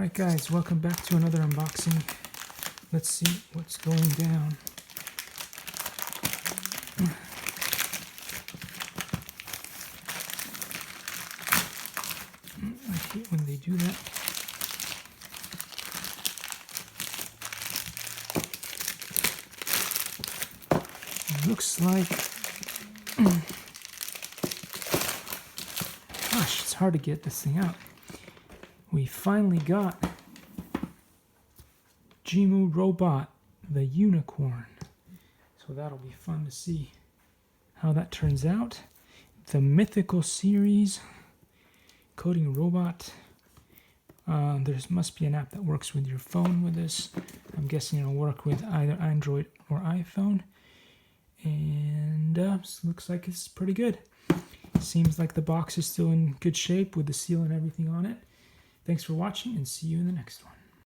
Alright guys, welcome back to another unboxing. Let's see what's going down. I hate when they do that. It looks like... Gosh, it's hard to get this thing out. We finally got Jimu Robot, the unicorn. So that'll be fun to see how that turns out. The Mythical series, coding robot. There must be an app that works with your phone with this. I'm guessing it'll work with either Android or iPhone. And looks like it's pretty good. Seems like the box is still in good shape with the seal and everything on it. Thanks for watching, and see you in the next one.